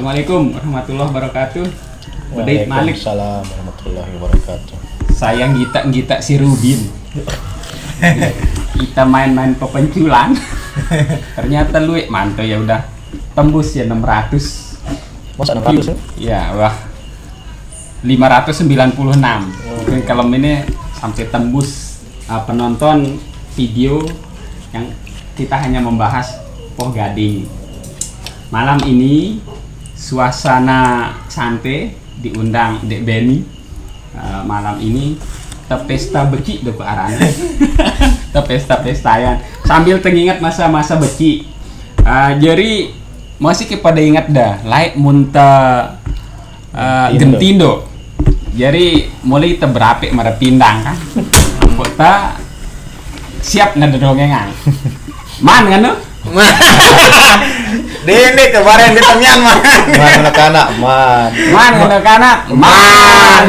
Assalamualaikum warahmatullahi wabarakatuh. Bedait Malik. Waalaikumsalam warahmatullahi wabarakatuh. Saya ngita si Rubin. Kita main-main pepenculan. Ternyata lu mantap ya udah tembus ya 600. Masa 600 Ya, ya? wah. 596. Mungkin kalau ini sampai tembus penonton video yang kita hanya membahas Poh Gading. Malam ini suasana santai, diundang Dek Benny. Malam ini pesta beci do ke arahnya. Pesta-pestayan sambil teringat masa-masa beci. Jadi masih kepada ingat dah laik munta gentindo. Jadi mulai terberapik mara pindang kan. Kota siap ngedongengan. Man kan tuh? Dini kemarin di temian man. Man anak-anak man. Man anak-anak man.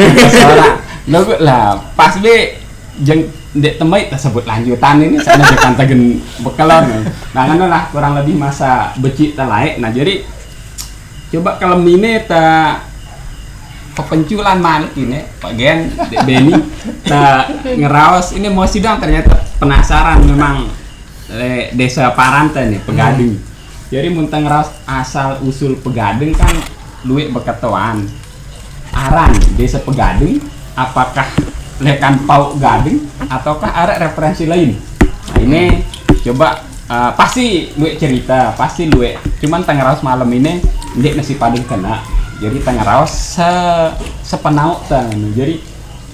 Logo lah pas be jeng dek temai tersebut lanjutan ini sana jekan tegen bekelon. Nah kan lah kurang lebih masa becik terlaik. Nah jadi coba kalau ini ta pepenculan Malik ini Pak Gen Dek Benny ta ngeraos ini mau sidang ternyata penasaran memang desa Paranta nih Pegading. Jadi muntah ngeraos asal usul Pegading kan luwih beketuan aran desa Pegading apakah lekan Pau Gading ataukah ada referensi lain. Nah ini coba pasti luwih cerita pasti luwih cuman tengeraos malam ini ndek nasi padang kena jadi tengeraos sepenauk jadi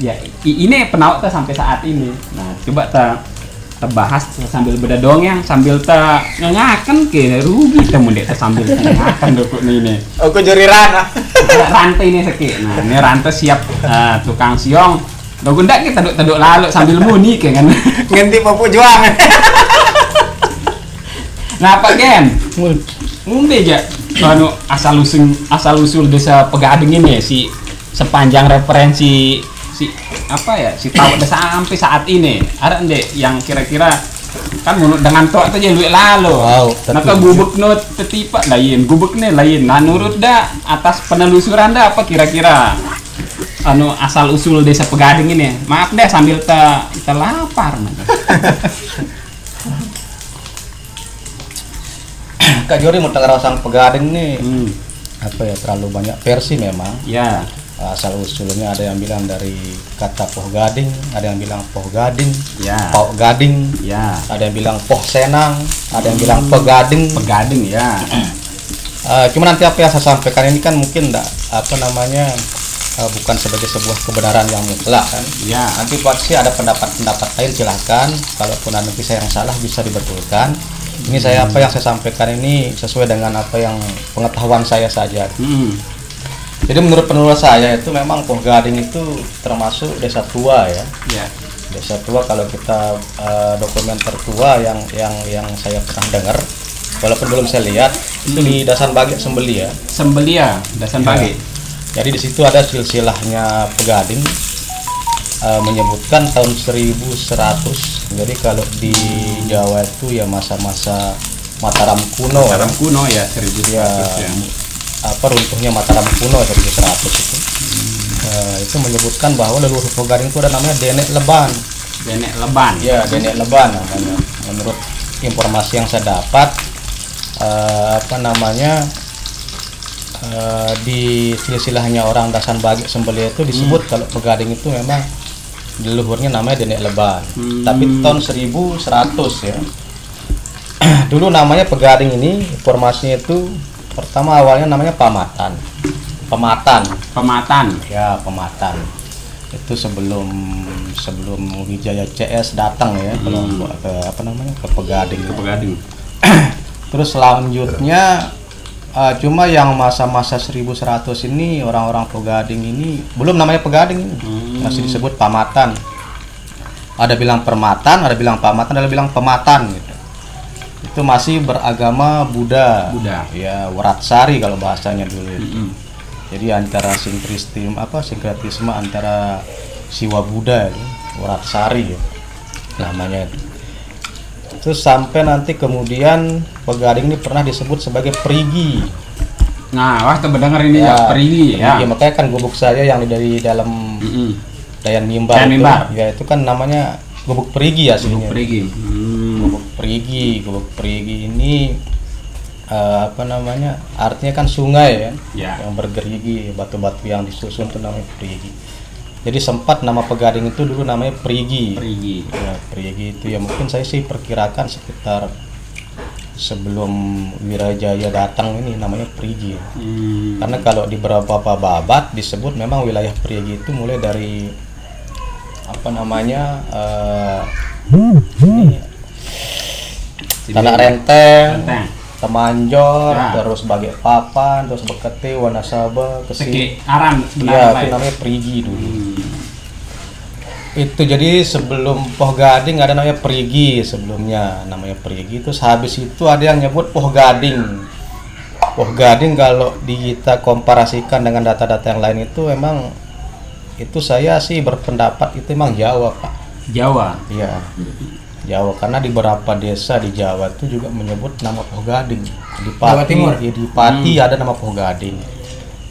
ya ini penauk sampai saat ini. Nah coba bahas sambil beda dongeng sambil ngakan ke rugi temu dek sambil ngakan dokuk ini. Aku juri rana. Rantai ini seki. Nah ini rantai siap tukang siong. Dogun ndak kita taduk lalu sambil muni ke kan. Nganti Papu Juang. Nah Pak Gen, ngombe aja anu asal usul desa Pegading ini si sepanjang referensi si apa ya si tahu desa sampai saat ini ada ndek yang kira-kira kan menurut dengan tok aja luwih lalu. Wow, maka gubuk not tetipa lain gubuk nih lain. Nah nurut dah atas penelusuran dah apa kira-kira anu asal usul desa Pegading ini. Maaf deh sambil terlapar. Kak Jori mau ngerasang Pegading nih. Apa ya terlalu banyak versi memang. Ya. Asal usulnya ada yang bilang dari kata Poh Gading, ada yang bilang Poh Gading, ya. Pau Gading, ya. Ada yang bilang Poh Senang, ada yang bilang Pegading. Pegading ya. Cuma nanti apa yang saya sampaikan ini kan mungkin enggak apa namanya bukan sebagai sebuah kebenaran yang mutlak kan. Ya. Nanti pasti ada pendapat-pendapat lain silahkan. Kalaupun nanti saya yang salah bisa dibetulkan. Ini saya apa yang saya sampaikan ini sesuai dengan apa yang pengetahuan saya saja. Jadi menurut penulis saya itu memang Poh Gading itu termasuk desa tua ya. Ya. Desa tua kalau kita dokumen tertua yang saya pernah dengar, walaupun belum saya lihat itu di Dasan Bage Sembeli ya. Sembeli ya, Dasan Bage. Jadi di situ ada silsilahnya Pegading menyebutkan tahun 1100. Jadi kalau di Jawa itu ya masa-masa Mataram kuno. Mataram kuno ya 1100 ya. Apa runtuhnya Mataram kuno 1100 itu. Itu menyebutkan bahwa leluhur Pegading itu ada namanya Denek Leban. Denek Leban. Ya, Denek Leban namanya. Menurut informasi yang saya dapat apa namanya di silsilahnya orang Dasan Bage Sembeli itu disebut kalau Pegading itu memang leluhurnya namanya Denek Leban. Tapi tahun 1100 ya. Dulu namanya Pegading ini informasinya itu pertama awalnya namanya Pamatan. Ya, Pematan. Itu sebelum Wijaya CS datang ya ke apa namanya ke Pegading. Terus selanjutnya cuma yang masa-masa 1100 ini orang-orang Pegading ini belum namanya Pegading ini. Masih disebut Pamatan. Ada bilang Permatan, ada bilang Pamatan, ada bilang Pematan gitu. Itu masih beragama Buddha. Ya, Waratsari kalau bahasanya dulu itu. Jadi antara sinkretisme antara Siwa Buddha itu, Waratsari ya, namanya itu. Terus sampai nanti kemudian Pegading ini pernah disebut sebagai Perigi. Nah, wah terdengar ini ya, perigi ya. Iya, makanya kan gubuk saya yang dari dalam Dayan Mimbar, Dayan Mimbar. Ya itu kan namanya gubuk perigi ya aslinya. Gubuk perigi. Gubuk perigi ini apa namanya? Artinya kan sungai kan, yang bergerigi, batu-batu yang disusun itu namanya perigi. Jadi sempat nama Pegading itu dulu namanya Perigi. Ya, Perigi itu ya mungkin saya sih perkirakan sekitar sebelum Wirajaya datang ini namanya Perigi. Karena kalau di beberapa babat disebut memang wilayah Perigi itu mulai dari apa namanya Tanah Renteng, Temanjor, terus Balikpapan, terus Beketi, Wanasaba, Segi Aran sebenarnya. Iya, itu namanya Perigi dulu. Itu jadi sebelum Poh Gading ada namanya Perigi sebelumnya, namanya Perigi. Terus habis itu ada yang nyebut Poh Gading. Poh Gading kalau kita komparasikan dengan data-data yang lain itu memang itu saya sih berpendapat itu memang Jawa, Pak. Jawa. Iya. Jawa, karena di beberapa desa di Jawa itu juga menyebut nama Poh Gading. Di Pati, di Pati ada nama Poh Gading.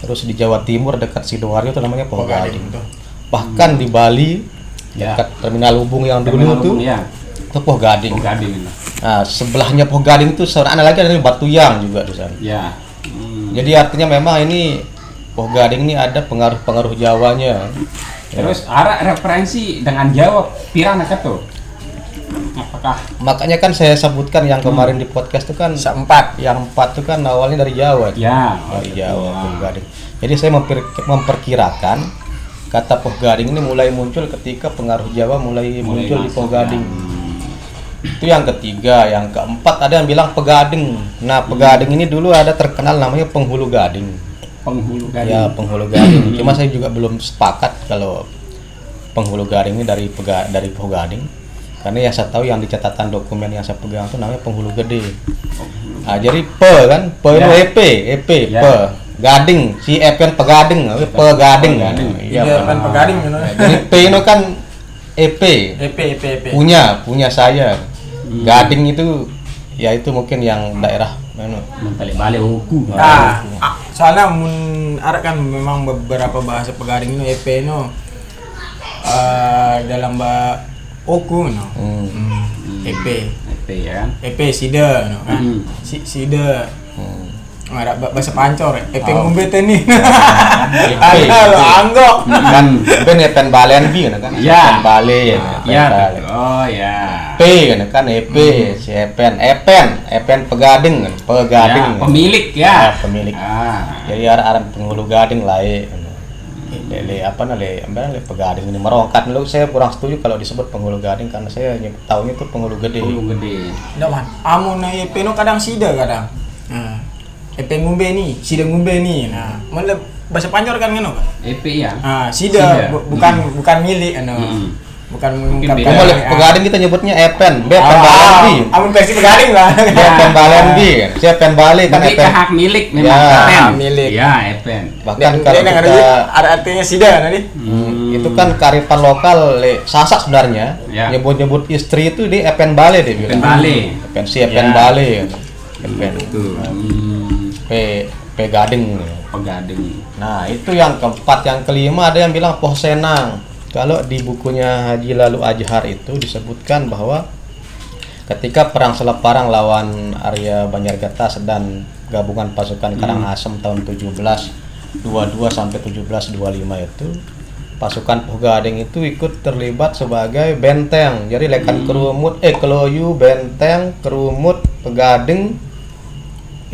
Terus di Jawa Timur dekat Sidoarjo itu namanya Poh Gading. Bahkan di Bali dekat Terminal Ubung yang dulu itu Poh Gading. Nah, sebelahnya Poh Gading itu seorang lagi ada Batuyang juga di sana. Ya. Jadi artinya memang ini Poh Gading ini ada pengaruh-pengaruh Jawanya. Terus arah referensi dengan Jawa pirana tuh. Apakah makanya kan saya sebutkan yang kemarin di podcast itu kan yang empat itu kan awalnya dari Jawa. Ya, dari Jawa Poh Gading. Jadi saya memperkirakan kata Poh Gading ini mulai muncul ketika pengaruh Jawa mulai muncul di Poh Gading. Itu yang ketiga. Yang keempat ada yang bilang Pegading. Nah, Pegading ini dulu ada terkenal namanya Penghulu Gading. Penghulu Gading. Ya, Penghulu Gading. Cuma saya juga belum sepakat kalau Penghulu Gading ini dari Poh Gading. Karena yang saya tahu yang di catatan dokumen yang saya pegang itu namanya Penghulu Gede. Nah, jadi Pe itu EP, Pe. Gading, si Epen Pegading, Pegading. Iya, Epen Pegading. Jadi P itu kan EP. Punya saya. Gading itu ya itu mungkin yang daerah Balik Oku. Soalnya ada kan memang beberapa bahasa Pegading itu EP itu dalam Oku EP ya. EP Sida kan. Sida. Ada bahasa Pancor, EP ngombe teni. Ada anggok. Kan ben Epen Balenbi kan. Ya. Epen Bale ya. Ya. Oh ya. P kan EP, si Epen Pegading kan. Pegading. Ya, pemilik ya. Pemilik. Jadi ada Penghulu Gading lah ambil Pegading ini merongkat dulu. Saya kurang setuju kalau disebut Penghulu Gading karena saya tahunya itu Penghulu Gede. Ndak man. Amun na EP no kadang Sida kadang. Nah, EP ngombe nih, Sida ngombe nih. Nah, mana bahasa Pancor kan ngono kan? EP ya. Sida bukan milik bukan mengungkapkan Pegading kita nyebutnya Epen Balenbi. Amun versi Pegading lah. Epen Balenbi. Si Epen Bale kan Epen. Hak milik memang Epen. Milik. Ya, Epen. Bahkan kalau ada artinya Sida tadi. Itu kan kearifan lokal Sasak sebenarnya. Nyebut istri itu di Epen Bale dia bilang. Epen Bale. Epen itu. Pegading. Nah, itu yang keempat. Yang kelima ada yang bilang Poh Senang. Kalau di bukunya Haji Lalu Ajhar itu disebutkan bahwa ketika perang Seleparang lawan Arya Banjargatas dan gabungan pasukan Karangasem tahun 1722 sampai 1725 itu pasukan Poh Gading itu ikut terlibat sebagai benteng. Jadi lekan kerumut keloyu benteng kerumut Pegading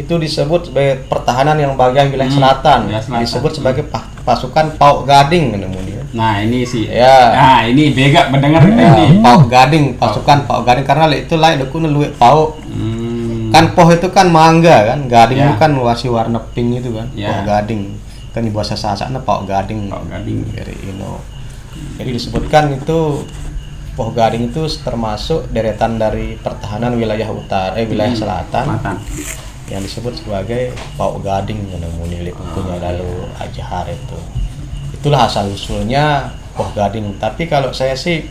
itu disebut sebagai pertahanan yang bagian wilayah selatan. Disebut sebagai pasukan Pauk Gading namanya. Nah, ini sih. Ya. Nah, ini bega mendengar ini. Pauk Gading, pasukan Pauk Gading karena itu lain dekune luwih pauk. Kan Poh itu kan mangga kan, Gading itu kan masih warna pink itu kan. Poh Gading. Kan di bahasa Sasakna Pauk Gading. Dari Ino. Jadi disebutkan itu Poh Gading itu termasuk deretan dari pertahanan wilayah wilayah selatan. Yang disebut sebagai Pauk Gading yang menulis bukunya Lalu Ajhar itu. Itulah asal usulnya Poh Gading. Tapi kalau saya sih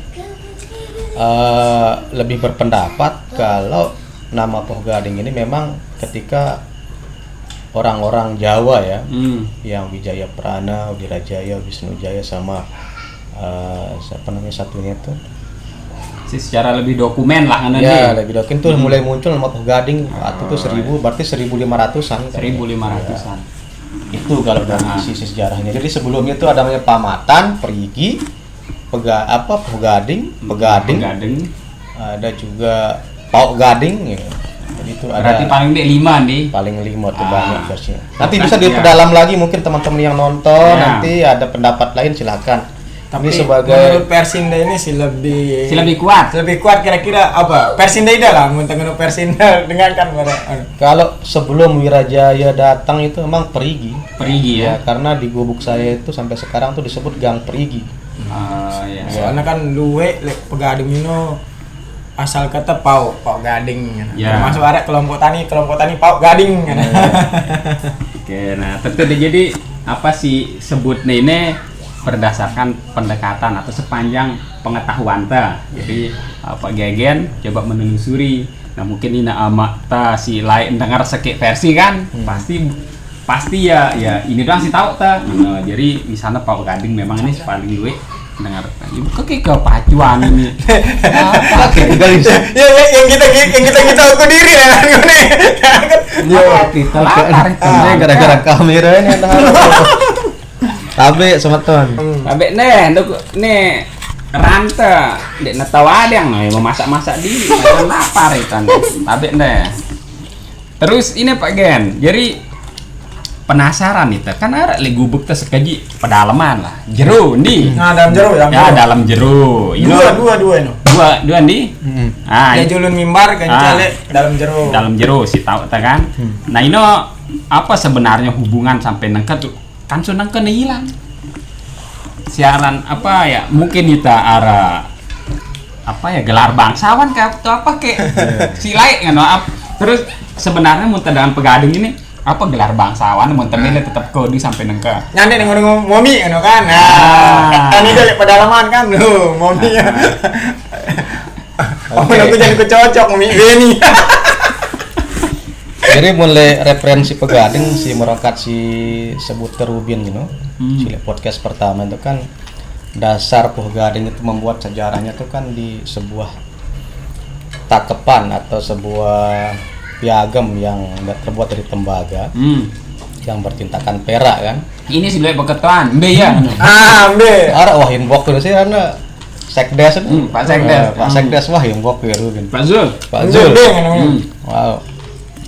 lebih berpendapat kalau nama Poh Gading ini memang ketika orang-orang Jawa ya, Hmm. yang Wijaya Prana, Wirajaya, Wisnujaya sama siapa namanya satunya tuh? Secara lebih dokumen lah kan Ya, lebih dokin tuh mulai muncul nama Poh Gading waktu itu 1000 berarti 1500-an. 1500-an. Itu kalau dari sisi sejarahnya. Jadi sebelumnya itu ada namanya Pamatan, Perigi, Poh Gading, Pegading, Gading. ada juga Pauk Gading ya. Jadi itu Berarti ada paling dek 5 nih. paling 5 tuh Ah. banyak versinya. Nanti Nah, bisa ya. diperdalam lagi mungkin teman-teman yang nonton Ya. nanti ada pendapat lain silakan. Tapi Ini sebagai menurut Persinda ini sih lebih kuat. Lebih kuat kira-kira apa? Persinda ida lah, muntah Persinda dengan kan kalau sebelum Wirajaya datang itu memang Perigi. Perigi ya. Ya, karena di gubuk saya itu sampai sekarang tuh disebut Gang Perigi. Ya. Soalnya kan luwe Pegading ini asal kata Pauk Gading. Ya. Termasuk ada kelompok tani Pauk Gading. Oke, nah tentu deh, jadi apa sih sebutnya ini berdasarkan pendekatan atau sepanjang pengetahuan ta. Jadi Pak Gegen coba menelusuri. Nah mungkin ini ta si lain dengar sekik versi kan, pasti ya ini doang sih tahu ta. Nah, jadi misalnya Pak Gading memang ini paling gue dengar kayak kepacuan ini. Ya yang kita ukur diri ya kan ini. Kita latar itu. Ini gara-gara kamera ini ada. Tapi semeton. Tapi nih rante dek tahu ada yang mau masak di macam lapar itu. Tapi terus ini Pak Gen, jadi penasaran itu kan ada li gubuk teh sekaji pedalaman lah jero nih. Nah, dalam jero Ya dalam jero. Dua Dua nih. Ah, ya julun mimbar kan cale dalam jero si tahu ta kan. Nah, ini apa sebenarnya hubungan sampai nengke tuh kan sunang kena hilang. Siaran apa ya? Mungkin kita arah apa ya gelar bangsawan kayak atau apa kayak silai kan. Terus sebenarnya muntah dengan Pegading ini apa gelar bangsawan muntah ini tetap kode sampai nengke. Nyande ngomong momi kan. Nah, kan itu pedalaman kan lu momi. Apa aku jadi kecocok momi ini. Jadi mulai referensi Pegading si merokat si sebut terubin gitu. Si podcast pertama itu kan dasar Poh Gading itu membuat sejarahnya itu kan di sebuah takepan atau sebuah piagam yang terbuat dari tembaga yang bertintakan perak kan. Ini sih beketuan, mbe ya. Mbe. Ara wah inbok itu sih karena sekdes itu. Pak Sekdes. Pak Sekdes wah inbok gitu kan. Pak Zul. Pak Zul. Wow.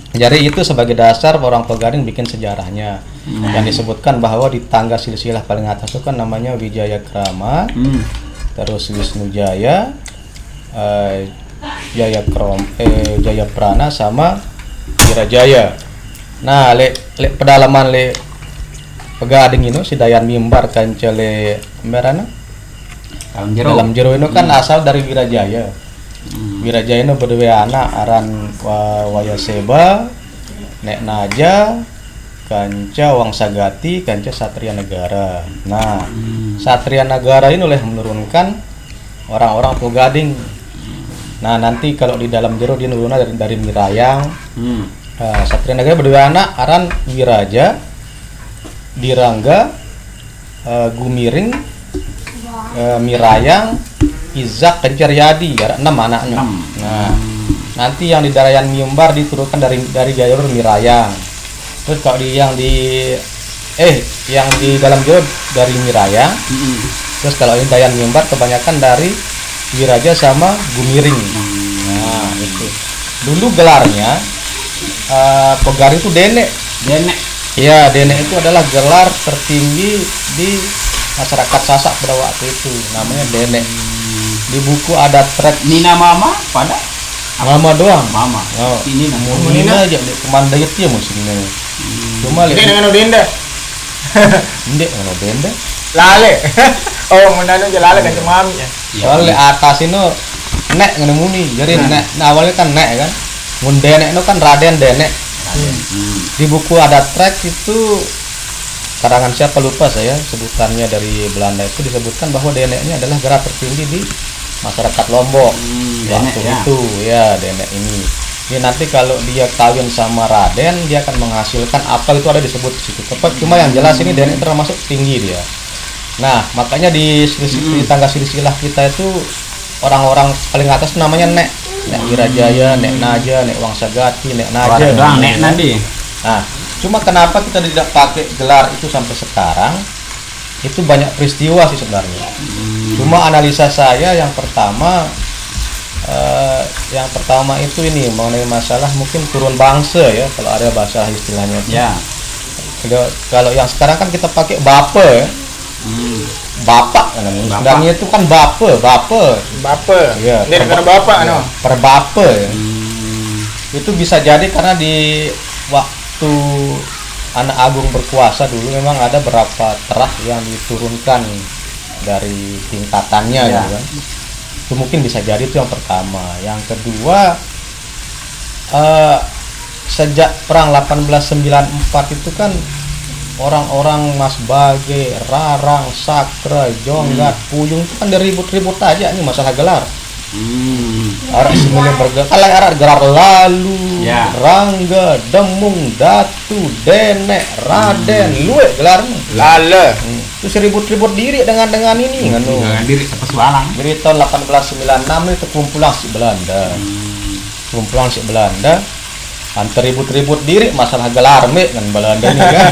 Jadi itu sebagai dasar orang Pegading bikin sejarahnya. Yang disebutkan bahwa di tangga silsilah paling atas itu kan namanya Wijaya Krama, terus Wisnujaya, Jaya Prana sama Wirajaya. Nah, le pedalaman le Pegading ini si Dayan Mimbar kancele merana dalam jero ini kan asal dari Wirajaya. Wirajaya itu berdua anak aran Wayaseba, Nek Naja, Kanca Wangsagati, Kanca Satria Negara. Nah, Satria Negara ini oleh menurunkan orang-orang Poh Gading. Nah, nanti kalau di dalam jero dia nurunnya dari Mirayang. Satria Negara berdua anak aran Wiraja, Dirangga, Gumiring, Mirayang, Izak, Kencaryadi, ada 6 anaknya. Nah, nanti yang di Darayan Mimbar diturunkan dari jalur Mirayang. Terus kalau yang di dalam jalur dari Mirayang. Terus kalau ini Dayan Mimbar kebanyakan dari Wiraja sama Gumiring. Nah, itu. Dulu gelarnya Pegading itu Denek. Iya, Denek itu adalah gelar tertinggi di masyarakat Sasak pada waktu itu, namanya Denek. Di buku ada track Nina Mama pada Mama doang. Mama. Oh, Ini Nina aja di kemandai itu ya musimnya. Cuma Ini dengan Odenda. ndek ono benda. Lale. Oh, menanu aja lale kan mami ya. Soalnya atas itu nek ngene muni. Jadi nek nah awalnya kan nek kan. Mun Denek itu kan Raden Denek. Di buku ada track itu karangan siapa lupa saya sebutannya dari Belanda itu disebutkan bahwa Denek ini adalah gelar tertinggi di masyarakat Lombok waktu Denek, ya. itu ya Denek ini. Dia nanti kalau dia kawin sama Raden, dia akan menghasilkan apa itu ada disebut di situ. Cuma yang jelas ini Denek termasuk tinggi dia. Nah, makanya di tangga silsilah kita itu orang-orang paling atas namanya Nek Wirajaya, Nek Naja, Nek Wangsagati, Nek Naja. Nek nanti. Nah, cuma kenapa kita tidak pakai gelar itu sampai sekarang? Itu banyak peristiwa sih sebenarnya. Cuma analisa saya yang pertama itu ini mengenai masalah mungkin turun bangsa ya, kalau ada bahasa istilahnya. Ya. Kalau yang sekarang kan kita pakai bape ya. Bapak kan sebenarnya itu kan bape. Ya, Iya, karena bapak ya, per bape ya. Itu bisa jadi karena di waktu anak agung berkuasa dulu memang ada beberapa terah yang diturunkan dari tingkatannya ya. gitu kan. Itu mungkin bisa jadi itu yang pertama. Yang kedua, sejak perang 1894 itu kan orang-orang Mas Bage, Rarang, Sakra, Jonggat, Puyung itu kan ribut-ribut aja nih masalah gelar. Arak semilih bergelar, kalau arak gelar lalu, ya. Rangga, Demung, Datu, Denek, Raden, luwe gelarnya. Lala. Terus ribut-ribut diri dengan ini kan tuh. Dengan diri pesualang. Dari tahun 1896 itu kumpulan si Belanda. Kumpulan si Belanda antar ribut-ribut diri masalah gelar mek kan Belanda ini kan.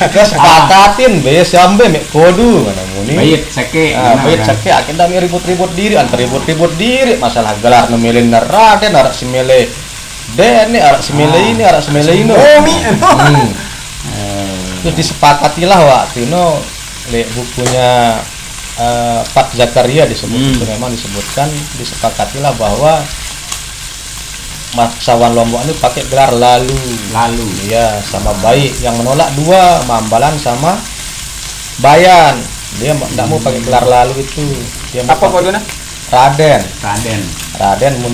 Terus sepakatin be sampe mek kodu kan muni. Bait seke. Bait seke akhirnya ribut-ribut diri antar ribut-ribut diri masalah gelar nemilin Raden arak semele Dene arak semele ini arak semele ini. Terus disepakatilah waktu itu le bukunya Pak Zakaria disebut itu memang disepakatilah bahwa Bangsawan Lombok ini pakai gelar lalu ya sama baik, yang menolak dua Mambalan sama Bayan, dia tidak mau pakai gelar lalu itu, dia apa kodenya? Raden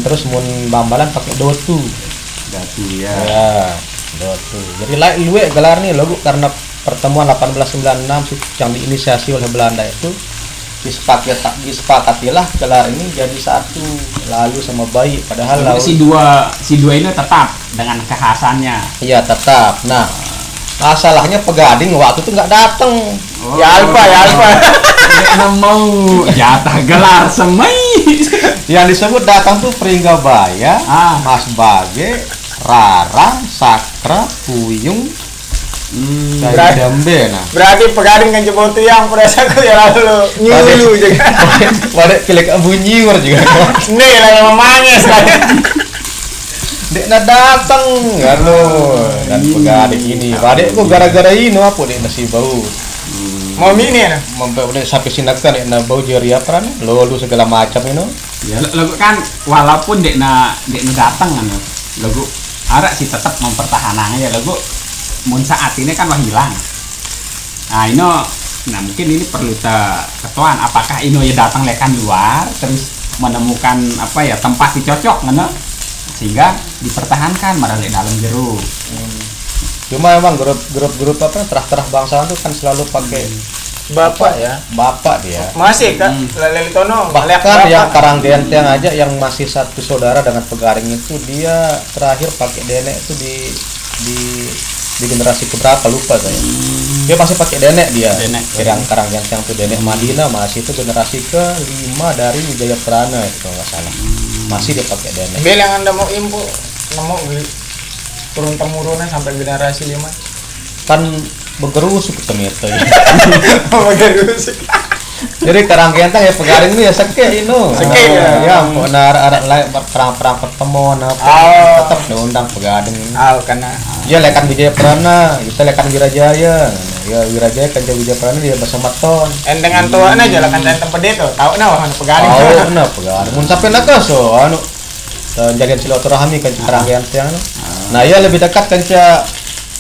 terus mun Mambalan pakai Dotu ya. Dotu, jadi luwe gelar nih logo karena pertemuan 1896 yang diinisiasi oleh Belanda itu disepakatilah gelar ini jadi satu lalu sama bayi, padahal lalu si dua ini tetap dengan kekhasannya. Iya tetap. Nah masalahnya Pegading waktu itu nggak datang. Ya Alfa Nggak mau jatah gelar semai. Yang disebut datang tuh Pringgabaya, Mas Bage, Rarang, Sakra, Puyung, berarti Pegading kan jebol tuh yang perasa ku ya lalu nyulu juga. Wadah kelek bunyi war juga. Nih lah yang memangis lah. Dek na datang kan lo dan Pegading ini. Wadek ku gara-gara ini apa dek nasi bau. Mau mini ya? Mampu udah sampai sinakan dek na bau jeria peran. Lo segala macam ini. Ya lo kan walaupun dek na datang kan lo arak sih tetap mempertahankannya lo mun saat ini kan wah hilang. Nah mungkin ini perlu ketuan apakah Ino ya datang lekan luar terus menemukan apa ya tempat dicocok ngono sehingga dipertahankan malah di dalam jeruk. Cuma emang grup apa terah-terah bangsawan tuh kan selalu pakai bapak dia. Masih kan Lelitono bahkan yang Karanggenteng aja yang masih satu saudara dengan Pegading itu dia terakhir pakai Denek itu di generasi keberapa lupa saya. Dia masih pakai Denek dia. Yang Karanggenteng tuh Denek Madinah masih itu generasi ke-5 dari Wijaya Prana itu kalau nggak salah. Masih dia pakai Denek. Bel yang Anda mau info mau turun temurunnya sampai generasi 5. Kan begerusuk temete. Begerusuk. Jadi Karanggenteng ya Pegading ini ya seke ino. Seke ya. Ada perang-perang pertemuan tetap diundang Pegading. Karena ya lekan Wijaya Prana, kita lekan Wirajaya. Ya Wirajaya kan Wijaya Prana dia bersama ton. Dengan tuanya aja lekan dan tempat itu. Tahu mana Pegading. Pegading. Mun sampai nak so jadian silaturahmi kan Karanggenteng. Nah, ya lebih dekat kan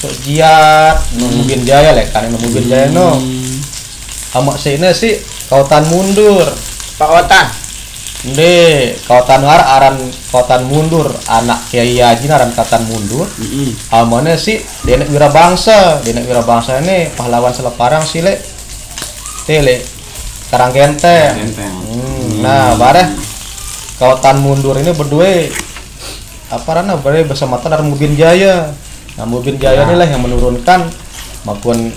Jiat, Mubin Jaya lekan Mubin Jaya no. Amak sini sih kautan mundur. Pak Otan. Kautan aran kautan mundur anak Kiai Haji aran kautan mundur. Amane sih Denek Wirabangsa ini pahlawan Seleparang sile. Tele Karanggenteng. Nah, bareh kautan mundur ini berdua bersamatan dengan Mubin Jaya. Nah, Mubin Jaya inilah yang menurunkan maupun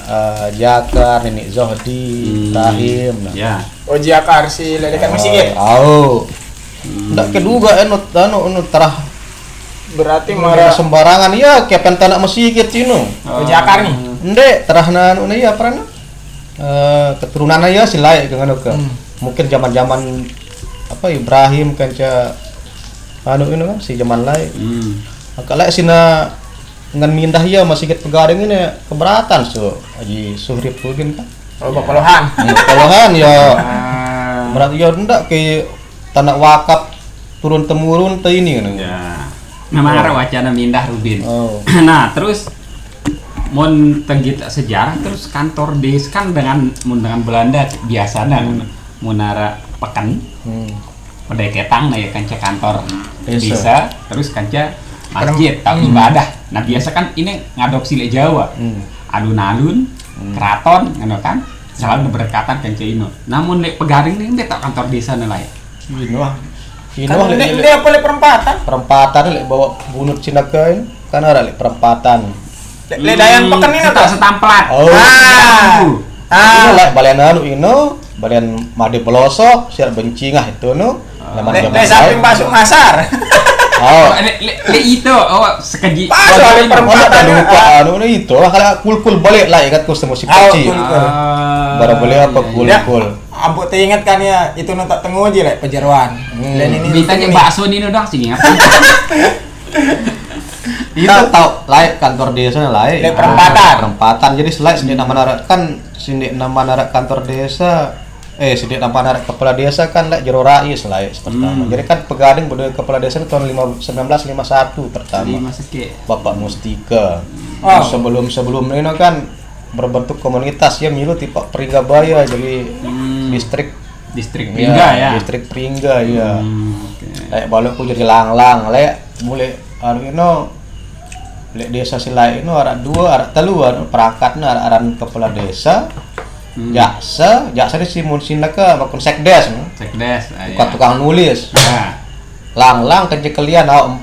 Jakar, Nenek Zohdi, Ibrahim. Nah. Ya. Oh Jakar si ledekan Mesigit. Ndak keduga terah Berarti marah marah sembarangan ya kayak pentanak Mesigit ini. Oh Jakar nih. Ndek terahna ya keturunan ya silai dengan ke. Mungkin zaman-zaman Ibrahim kanca ini kan si zaman lain. Kalau sina ngan mindah ya Mesigit Pegading ini keberatan Haji Suhrip mungkin kan. Oh Bapalohan. Bapalohan ya. Berarti ya ndak ke tanah wakaf turun temurun ini kan. Ya. Memang ada wacana mindah Rubin. Nah, terus mun tenggita sejarah terus kantor des kan dengan Belanda biasanya munara pekan. Pedeketang ya kanca kantor desa terus kanca masjid atau ibadah. Nah, biasa kan ini ngadopsi le Jawa. Alun-alun, keraton ngono kan. Selalu berdekatan kanca ino. Namun lek Pegading ini tak kantor desa nilai. Kan dia boleh perempatan lek bawa bunut Cinaka ini kan ada lek perempatan. Le dayan pekan ini tak setamplat. Ini lek balian balian Made Pelosok, siar Bencingah itu Le samping Basuk Masar. Le itu sekeji. Soal perempatan lupa itu kalau kul balik lah ikat ku musik kecil. Baru boleh apa kul. Ambo teringat kan ya itu tak tengok aja lah Pejeruan. Dan ini ditanya bakso ini udah sih ingat. Itu tahu laik kantor desa laik. Perempatan. Jadi selain sini nama narak kantor desa sini nama narak kepala desa kan laik Jero Rais laik pertama. Jadi kan Pegading budaya kepala desa tahun 1951 pertama. Bapak Mustika. Sebelum ini kan berbentuk komunitas ya milu tipe Pringgabaya jadi distrik Pringga ya. Distrik Pringga ya. Lek balokku jadi lang-lang lek mulai lek desa silai itu ada dua perangkatnya aran kepala desa. Jaksa di simun sinaka bakun sekdes bukan tukang nulis. Lang-lang kejekelian 4.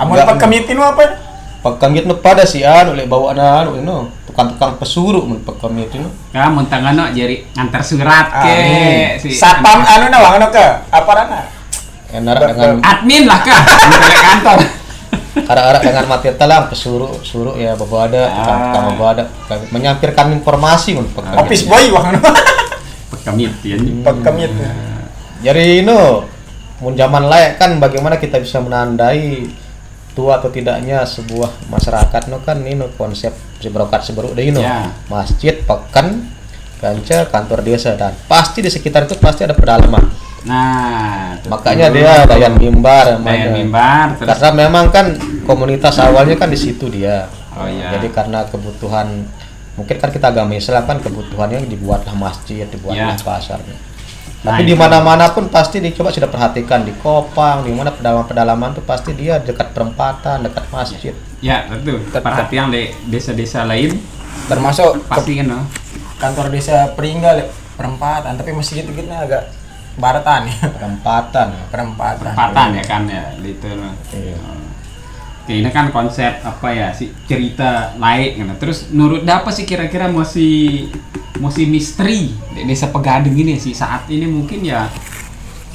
Amun dapat kemitin apa? Pagkamit pada si lek bawa tukang pesuruh mun pagkamit Ka mun tangano jadi ngantar surat ke si satpam nawang ke apa rana? Dengan admin lah kah untuk kantor. Ada dengan materi talang pesuruh ya bawa ada tukang bawa ada menyampirkan informasi mun pagkamit. Office boy wang pagkamit ya. Pagkamit. Jadi mun zaman layak kan bagaimana kita bisa menandai tua atau tidaknya sebuah masyarakat kan konsep berokat seberuk deh masjid pekan kanca kantor desa dan pasti di sekitar itu pasti ada pedalaman. Nah makanya dia dayan mimbar terus. Karena memang kan komunitas awalnya kan di situ dia. Jadi karena kebutuhan mungkin kan kita agama Islam kan kebutuhannya dibuatlah masjid, dibuatlah pasar. Tapi di mana-mana pun pasti dicoba sudah perhatikan di Kopang, di mana pedalaman-pedalaman tuh pasti dia dekat perempatan, dekat masjid. Ya, betul. Perhatian di desa-desa lain termasuk pasti kan kantor desa Pringga perempatan, tapi masjid itu agak baratan ya. Perempatan ya kan ya, gitu loh. Iya. Ini kan konsep cerita lain kan. Terus menurut apa sih kira-kira masih misteri di desa Pegading ini sih saat ini mungkin ya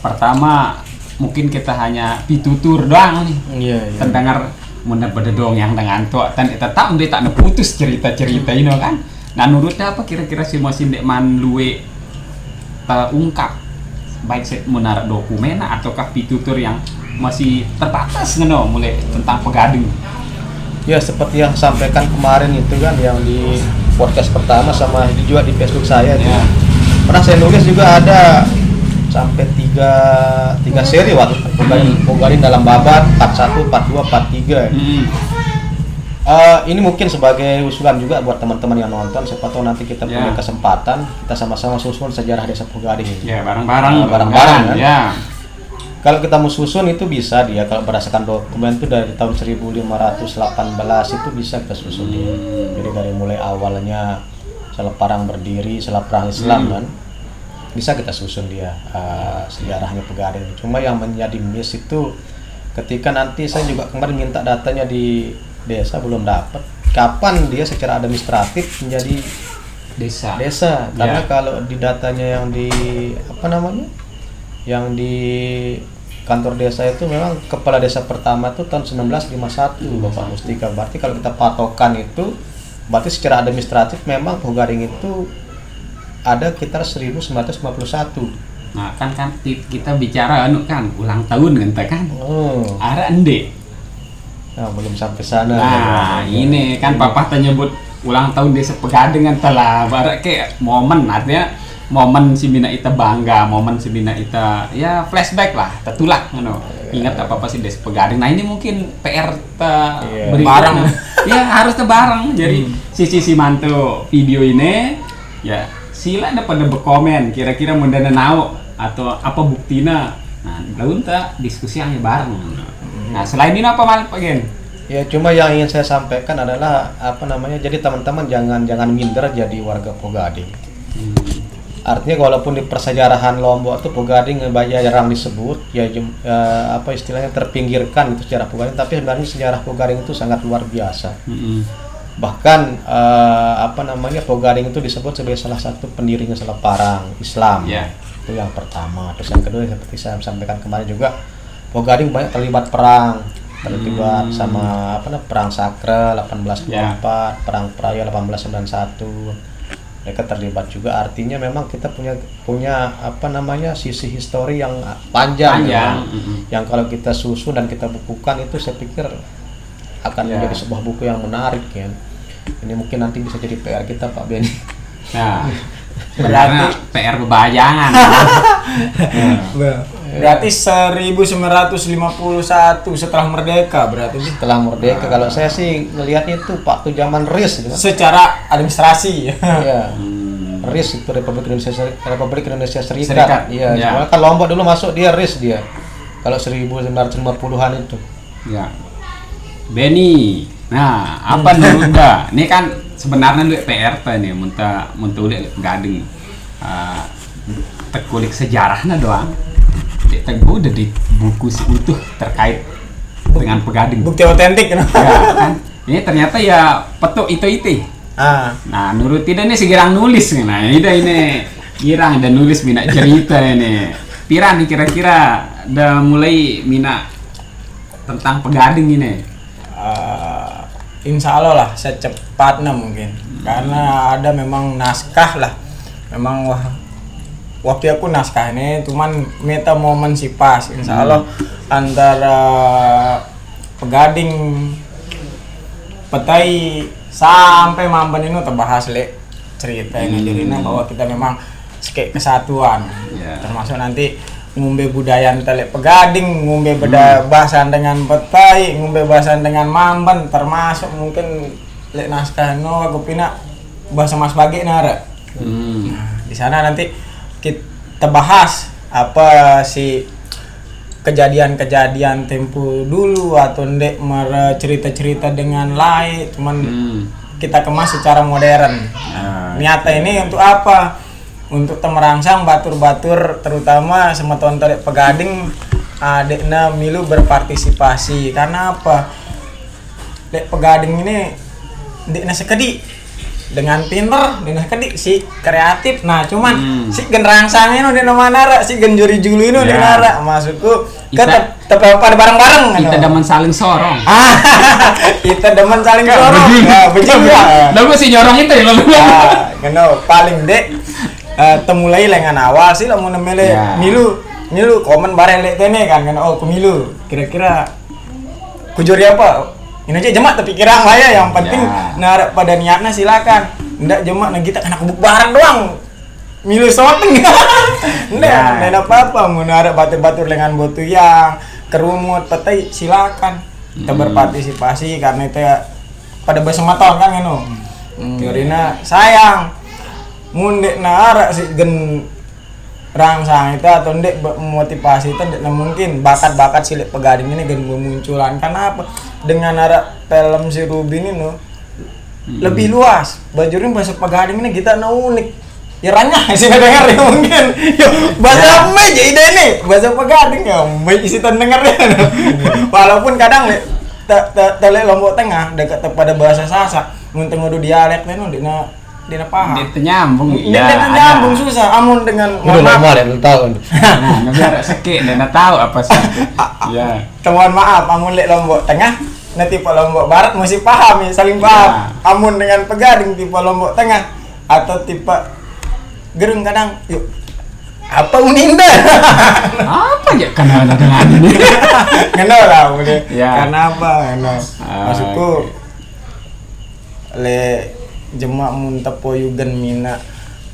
pertama mungkin kita hanya pitutur doang nih. Terdengar muna bededong yang dengan tua dan tetap dia tak putus cerita-cerita ini kan. Nah menurutnya apa kira-kira si masih ndek man luwe terungkap baik set menarik dokumen ataukah pitutur yang masih terbatas mulai tentang Pegading. Ya seperti yang sampaikan kemarin itu kan yang di podcast pertama sama juga di Facebook saya pernah saya nulis juga ada sampai tiga seri waktu Pegading dalam babat 41, 42, 43. Ini mungkin sebagai usulan juga buat teman-teman yang nonton, siapa tahu nanti kita punya kesempatan kita sama-sama susun sejarah desa Pegading. Ya bareng-bareng kan. Ya. Kalau kita mau susun itu bisa dia kalau berdasarkan dokumen itu dari tahun 1518 itu bisa kita susun dia. Jadi dari mulai awalnya Seleparang berdiri, Seleparang Islam kan bisa kita susun dia sejarahnya Pegading. Cuma yang menjadi miss itu ketika nanti saya juga kemarin minta datanya di desa belum dapat. Kapan dia secara administratif menjadi desa? Karena kalau di datanya yang di apa namanya, yang di kantor desa itu memang kepala desa pertama itu tahun 1951 Bapak Mustika. Berarti kalau kita patokan itu, berarti secara administratif memang Pogading itu ada sekitar 1951. Nah kan kita bicara kan ulang tahun kan ada ende. Nah, belum sampai sana. Nah ini kan papa nyebut ulang tahun desa Pegading kan telah barat kayak momen, artinya momen si Mina ita bangga, momen si Mina ita ya flashback lah, tertulak ingat apa sih desa Pegading. Nah ini mungkin PR bareng ya harus bareng. Jadi si mantu video ini ya sila ada pada berkomen kira-kira mau dana nau atau apa buktinya. Nah lalu tak diskusi yang bareng. Nah selain ini apa mal Pak Gen? Ya cuma yang ingin saya sampaikan adalah apa namanya, jadi teman-teman jangan minder jadi warga Pogading. Artinya walaupun di persejarahan Lombok itu Pogading jarang disebut ya, apa istilahnya terpinggirkan itu sejarah Pogading, tapi sebenarnya sejarah Pogading itu sangat luar biasa. Bahkan apa namanya, Pogading itu disebut sebagai salah satu pendirinya Parang Islam. Itu yang pertama. Terus yang kedua seperti saya sampaikan kemarin juga, Pogading banyak terlibat perang, terlibat sama perang Sakra 1824, perang Praia 1891. Mereka terlibat juga, artinya memang kita punya apa namanya sisi histori yang panjang. Yang kalau kita susun dan kita bukukan itu saya pikir akan menjadi sebuah buku yang menarik ya. Ini mungkin nanti bisa jadi PR kita Pak Benny. Nah, berarti PR bebayangan. Berarti 1951 setelah merdeka berarti. Setelah merdeka kalau saya sih ngelihatnya itu waktu zaman RIS gitu. Secara administrasi. Iya. RIS itu Republik Indonesia Serikat. Iya, soalnya kan Lombok dulu masuk dia RIS dia. Kalau 1950-an itu. Ya. Benny. Nah, apa menurut Mbak? Ini kan sebenarnya lu PRT nih, muntah udah Pegading. Tekulik sejarahnya doang. Teguh udah di buku utuh terkait dengan Pegading. Bukti otentik ya, kan? Ini ternyata ya petuk itu. Nah, menurut tidak nih si Girang nulis nih. Nah, ini Girang dan nulis mina cerita ini. Pira nih kira-kira udah mulai mina tentang Pegading ini. Insya Allah lah secepatnya mungkin, karena ada memang naskah lah, memang waktu aku naskah ini cuman meta momen si pas. Insya Allah antara Pegading Petai sampai Mamben ini terbahas cerita ini, jadinya bahwa kita memang kayak kesatuan, termasuk nanti ngumbe budaya telek Pegading, ngumbe bahasan dengan Petai, ngumbe bahasan dengan Mamben, termasuk mungkin lek naskah no aku pina bahasa Mas Bagi nara. Nah, di sana nanti kita bahas apa sih kejadian-kejadian tempo dulu atau ndek cerita-cerita dengan lain, cuman kita kemas secara modern. Niata ini untuk apa? Untuk merangsang batur-batur terutama semeton telek Pegading adekna milu berpartisipasi. Karena apa? Lek Pegading ini dekna sekedi dengan pinter, dengan sekedi si kreatif. Nah, cuman si gen rangsangnya no dena manara, si gen juri-juli no dena nara. Maksudku kita pada bareng-bareng kita demen saling sorong. Kita demen saling sorong. Begitu ya. Lalu si nyorong itu ya lalu. Paling dek temulai lengan awal sih lah mau nemele milu komen bareng lek tene kan milu kira-kira kujuri apa ini aja jemak tapi kira ya yang penting narik pada niatnya silakan, ndak jemak nah kita kena kubuk bareng doang milu shooting ndak apa-apa mau narik batur-batur lengan botu yang kerumut petai silakan kita berpartisipasi karena itu ya pada bersematon kan Yorina sayang mundek nara si gen rangsang itu atau ndek motivasi itu ndek mungkin bakat-bakat silik Pegading ini gen memunculan. Karena apa? Dengan nara film si Ruby ini lebih luas. Bajurin bahasa Pegading ini kita unik. ya ranyah sih dengar ya mungkin. Yo, bahasa meja ide nih, bahasa Pegading ya, baik isi dengarnya. Walaupun kadang tele Lombok Tengah dekat pada bahasa Sasak, mun tengah dialek teh nu dina paham. Dia nyambung. Dia nyambung susah. Amun dengan Udah lama ya, belum tahu. Nah, biar seki dan tahu apa sih. Ya. Mohon maaf, amun lek Lombok Tengah, nanti tipe Lombok Barat mesti paham ya, saling paham. Amun dengan Pegading tipe Lombok Tengah atau tipe gerung kadang, yuk apa uninda? Apa ya karena ada dengan ini? Kenal lah, udah. Ya. Karena apa? Kenal. Maksudku le jemak mun tepoyugan mina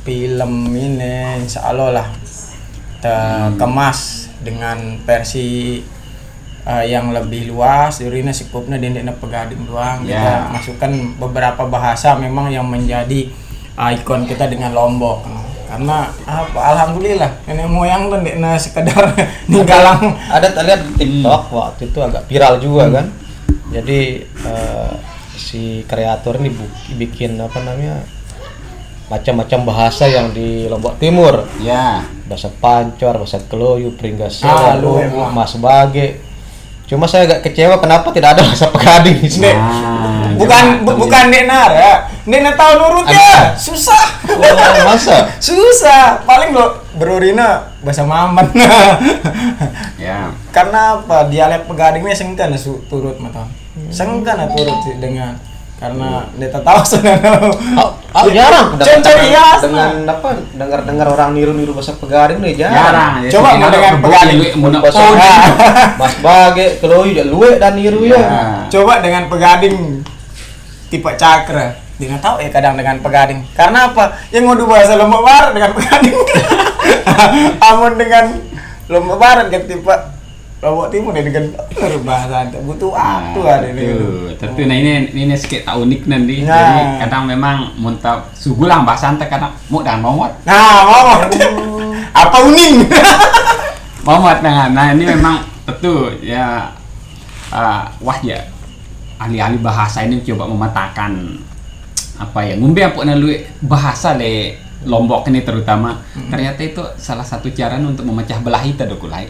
film ini insya Allah lah kemas dengan versi yang lebih luas. Jurina sikupnya dindeknya Pegading doang. Kita masukkan beberapa bahasa memang yang menjadi ikon kita dengan Lombok. Karena apa? Alhamdulillah nenek moyang tuh ndekna sekedar ninggalang. Ada lihat di TikTok waktu itu agak viral juga kan. Jadi si kreator ini bikin apa namanya macam-macam bahasa yang di Lombok Timur. Ya. Bahasa Pancor, bahasa Keloyu, Pringgasela, Mas Bage. Cuma saya agak kecewa kenapa tidak ada bahasa Pegading di sini. Bukan Nek Nara, Nek tahu nurutnya susah. Masa? Susah. Paling lo berurina bahasa Maman. Ya. Karena apa? Dialek Pegadingnya sengkan turut mata. Sengkan turut dengan karena dia tahu sebenarnya. Jarang Cencerias dengan apa dengar orang niru bahasa Pegading nih jarang. Coba mau dengan Pegading Mas Bage, Keloyu, Luwe dan niru ya. Coba dengan Pegading tipe Cakra. Dia tahu ya kadang dengan Pegading. Karena apa? Yang ngadu bahasa Lombok Barat dengan Pegading. Amun dengan Lombok Barat kan tipe Lombok Timur dengan bahasa butuh waktu ada ini. Tentu nah ini sedikit tak unik nanti. Jadi kadang memang muntah sugulang bahasa ante kadang mau dan momot. Nah, momot. Apa uning? Momot nah ini memang tentu ya wah ya ahli-ahli bahasa ini coba memetakan apa ya ngumbe apa nalu bahasa le Lombok ini terutama ternyata itu salah satu cara untuk memecah belah kita dokulai.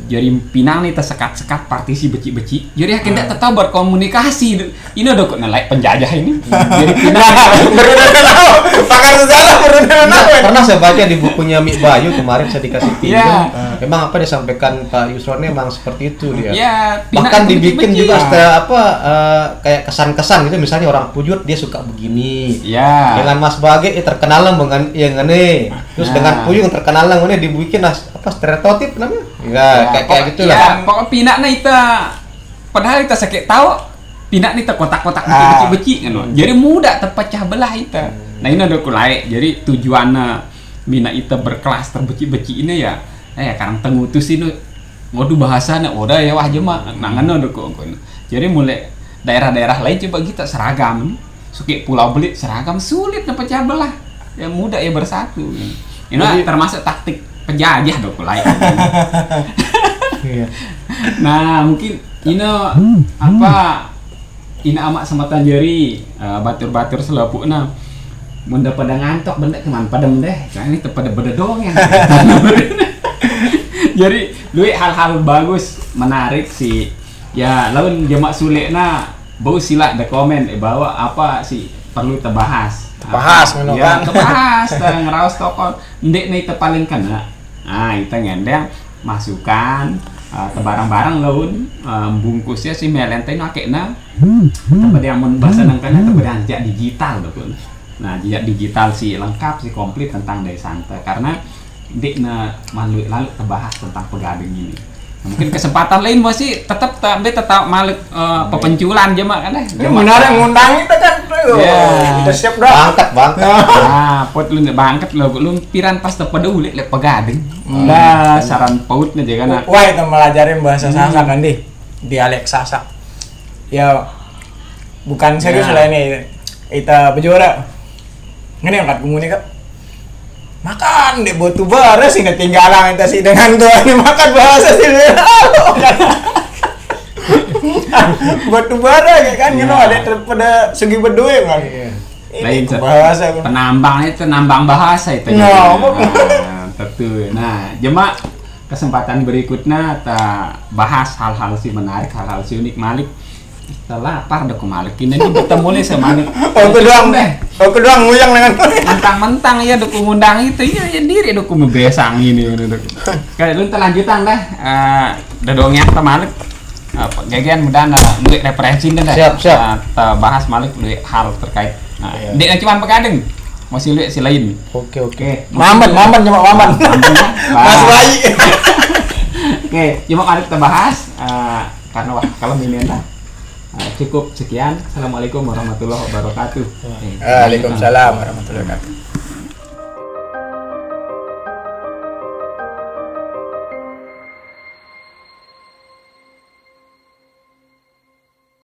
Jadi Pinang nih tersekat-sekat partisi beci-beci. Jadi akhirnya tetap berkomunikasi. Ini udah kok nilai penjajah ini. Jadi Pinang pakar sejarah pernah saya baca di bukunya Mik Bayu kemarin saya dikasih pinjam. Memang apa disampaikan Pak Yusron memang seperti itu dia. Ya, bahkan dibikin juga kayak kesan-kesan gitu, misalnya orang Pujut dia suka begini. Ya. Dengan Mas Bage terkenal dengan yang ini. Terus dengan Puyung terkenal ini dibikin apa stereotip namanya? Ya, kayak gitu lah. Ya, pokok pinaknya itu padahal kita sakit tahu pinak nih kotak-kotak beci-beci kan. Jadi mudah terpecah belah itu. Nah, ini udah kulai. Jadi tujuannya mina itu berkelas terbeci-beci ini ya karang tengutus ini ngadu bahasanya udah ya wah jema nangan udah kok. Jadi mulai daerah-daerah lain coba kita seragam. Suki Pulau Belit seragam sulit pecah belah. Ya mudah ya bersatu. Ini termasuk taktik penjajah dong kulai. Nah, mungkin ini apa ini amak sama Tanjeri batur-batur selapukna munda pada ngantok benda keman padam deh. Karena ini pada beda doang yang. Jadi duit hal-hal bagus menarik sih. Ya, lawan jamak sulekna bau sila ada komen bahwa apa sih perlu terbahas. Bahas ya, kebahas ngeraos toko ndek nih paling kena. Nah, itu ngendeng masukan barang-barang laun bungkusnya si melente akekna pada yang mun bahasa nangkana pada jejak digital tuh. Nah, jejak digital sih lengkap sih komplit tentang Desa Santa karena ndekna malu lalu terbahas tentang Pegading ini. Mungkin kesempatan lain masih tetap malik pepenculan jemaah kan deh. Menarik ngundang itu kan. Kita siap dah. Bangkat. Nah, pot lu bangkat lu piran pas pada ulik le Pegading. Lah saran pautnya je kan. Wah, itu melajarin bahasa Sasak kan di dialek Sasak. Ya bukan serius lah ini. Kita berjuara. Ngene angkat kumuni Kak. Makan deh batu bara sih ketinggalan kita sih dengan doa ini makan bahasa sih batu bara ya kan ada daripada segi berdua kan Lain bahasa penambang itu nambang bahasa itu. Nah, tentu. Nah, jemaah kesempatan berikutnya kita bahas hal-hal si menarik, hal-hal si unik Malik. Kita lapar deh ke Malik. Ini bertemu nih sama Malik. Aku doang nguyang dengan mentang-mentang ya duk ngundang itu ya diri duk membesang ini duk. Kayak lu lanjutan dah. Dodongnya ke Malik. Gagian mudah nulis referensi deh. Siap. Kita bahas Malik nulis hal terkait. Nah, dia cuma pegadeng. Masih lihat si lain. Oke. Maman cuma Maman. Mas bayi. Oke, cuma Malik kita bahas karena kalau ini dah. Cukup sekian. Assalamualaikum warahmatullahi wabarakatuh. Waalaikumsalam warahmatullahi wabarakatuh.